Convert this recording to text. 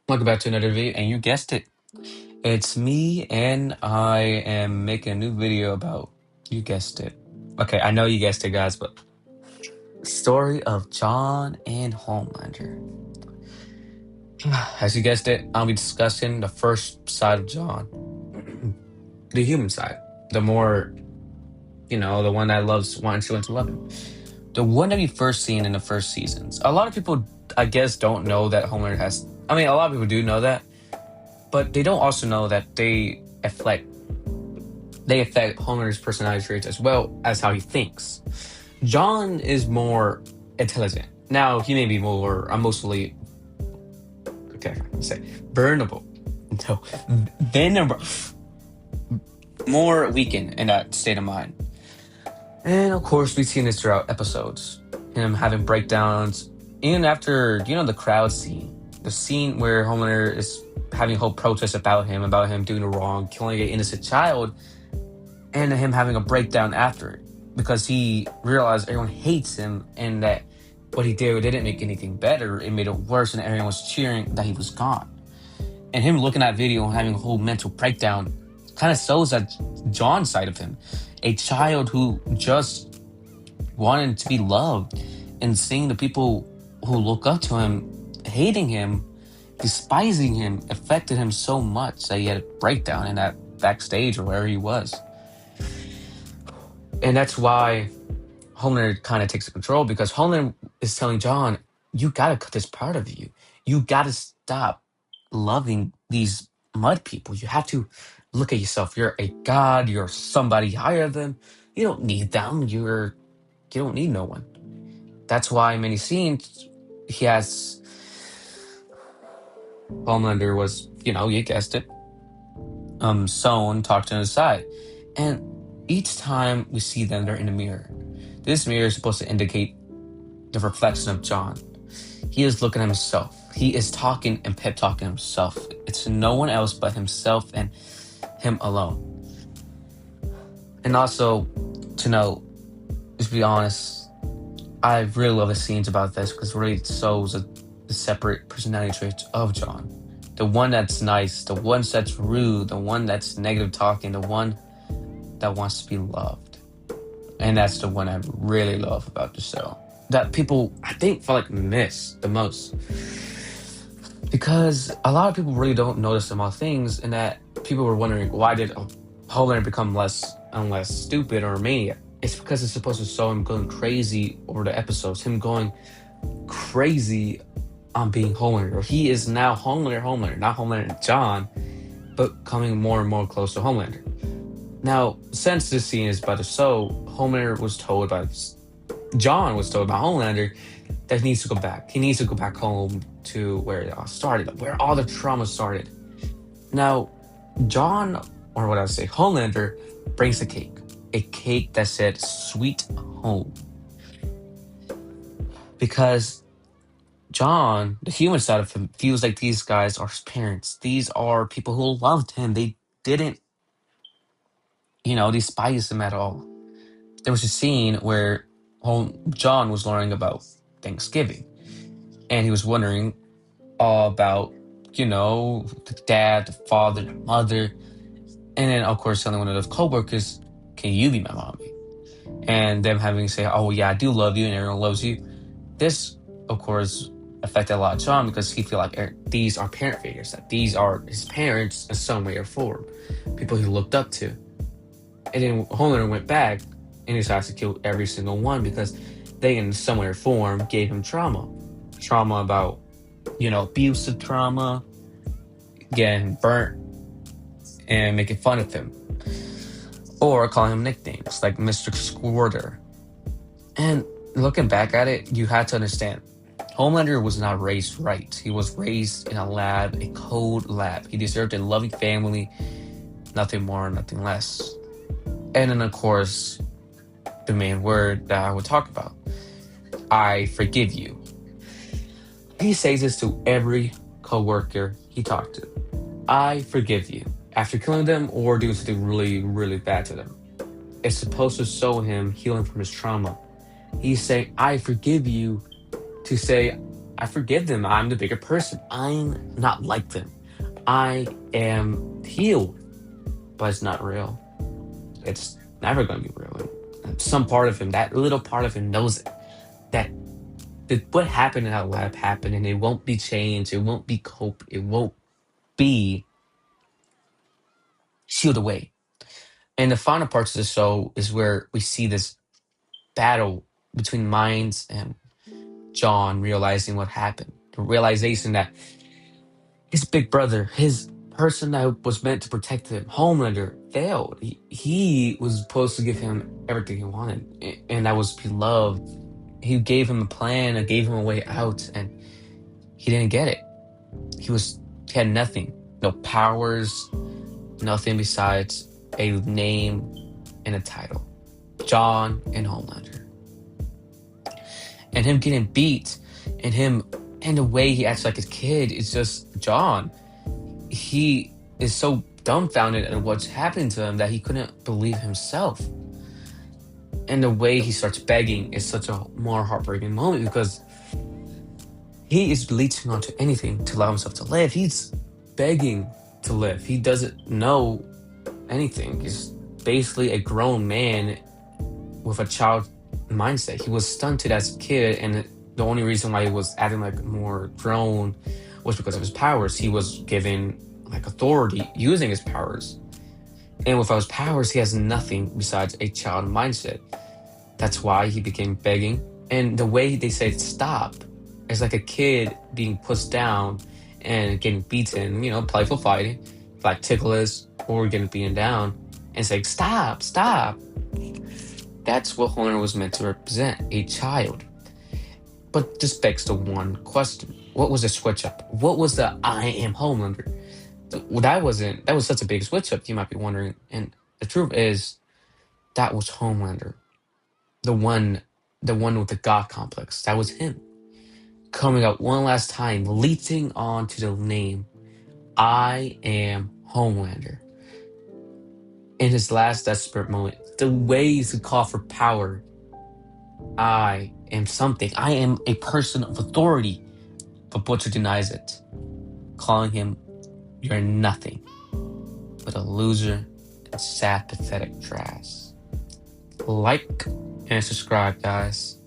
Welcome back to another video, and you guessed it. It's me, and I am making a new video about, you guessed it. Okay, I know you guessed it, guys, but story of John and Homelander. As you guessed it, I'll be discussing the first side of John, the human side, the more, the one that loves, wants you to love him. The one that we first seen in the first seasons. A lot of people, I guess, don't know that Homelander has. I mean, a lot of people do know that, but they don't also know that they affect Homer's personality traits as well as how he thinks. John is more intelligent. Now he may be more emotionally okay, say burnable. No, venerable, more weakened in that state of mind. And of course, we've seen this throughout episodes. Him having breakdowns, even after the crowd scene, the scene where Homelander is having a whole protest about him doing wrong, killing an innocent child, and him having a breakdown after it because he realized everyone hates him and that what he did didn't make anything better. It made it worse, and everyone was cheering that he was gone. And him looking at video and having a whole mental breakdown kind of shows that John's side of him, a child who just wanted to be loved, and seeing the people who look up to him hating him, despising him, affected him so much that he had a breakdown in that backstage or wherever he was. And that's why Homelander kind of takes control, because Homelander is telling John, you gotta cut this part of you. You gotta stop loving these mud people. You have to look at yourself. You're a god. You're somebody higher than. You don't need them. You don't need no one. That's why in many scenes he has Homelander was, you guessed it, Son talked to his side. And each time we see them, they're in a mirror. This mirror is supposed to indicate the reflection of John. He is looking at himself. He is talking and pep talking himself. It's no one else but himself and him alone. And also, to know, to be honest, I really love the scenes about this because it really shows the separate personality traits of John. The one that's nice, the one that's rude, the one that's negative talking, the one that wants to be loved. And that's the one I really love about the show. That people, I think, feel like miss the most. Because a lot of people really don't notice the small things, and that people were wondering, why did Homelander become less and less stupid or maniac? It's because it's supposed to show him going crazy over the episodes, him going crazy on being Homelander. He is now Homelander, not Homelander and John, but coming more and more close to Homelander. Now, since this scene is about the show, John was told by Homelander that he needs to go back. He needs to go back home to where it all started, where all the trauma started. Now, John, or what I would say, Homelander, brings a cake that said "Sweet Home," because John, the human side of him, feels like these guys are his parents. These are people who loved him. They didn't, despise him at all. There was a scene where John was learning about Thanksgiving, and he was wondering all about, the dad, the father, the mother, and then of course telling one of those coworkers, "Can you be my mommy?" And them having to say, "Oh yeah, I do love you, and everyone loves you." This, of course, affected a lot of John because he feel like these are parent figures, that these are his parents in some way or form, people he looked up to. And then Homelander went back and decided to kill every single one because they, in some way or form, gave him trauma. Trauma about, abusive trauma, getting burnt, and making fun of him. Or calling him nicknames like Mr. Squirter. And looking back at it, you had to understand, Homelander was not raised right. He was raised in a lab, a cold lab. He deserved a loving family, nothing more, nothing less. And then, of course, the main word that I would talk about, I forgive you. He says this to every coworker he talked to. I forgive you. After killing them or doing something really, really bad to them. It's supposed to show him healing from his trauma. He's saying, I forgive you, to say, I forgive them. I'm the bigger person. I'm not like them. I am healed, but it's not real. It's never going to be real. And some part of him, that little part of him, knows it. That what happened in that lab happened, and it won't be changed. It won't be coped. It won't be sealed away. And the final parts of the show is where we see this battle between minds and John realizing what happened. The realization that his big brother, his person that was meant to protect him, Homelander, failed. He was supposed to give him everything he wanted, and that was beloved. He gave him a plan and gave him a way out, and he didn't get it. He had nothing, no powers, nothing besides a name and a title, John and Homelander. And him getting beat, and the way he acts like a kid is just John. He is so dumbfounded at what's happening to him that he couldn't believe himself. And the way he starts begging is such a more heartbreaking moment because he is leeching onto anything to allow himself to live. He's begging to live. He doesn't know anything. He's basically a grown man with a child mindset. He was stunted as a kid, and the only reason why he was acting like more grown was because of his powers. He was given like authority using his powers. And without his powers, he has nothing besides a child mindset. That's why he became begging. And the way they say stop is like a kid being pushed down and getting beaten, playful fighting, like ticklish, or getting beaten down, and saying, stop, stop. That's what Homelander was meant to represent, a child. But this begs the one question. What was the switch up? What was the I am Homelander? Well, that was such a big switch up, you might be wondering. And the truth is, that was Homelander. The one with the God complex. That was him. Coming out one last time, leaping on to the name, I am Homelander. In his last desperate moment, the ways to call for power. I am something. I am a person of authority. But Butcher denies it, calling him, you're nothing but a loser and sad, pathetic trash. Like and subscribe, guys.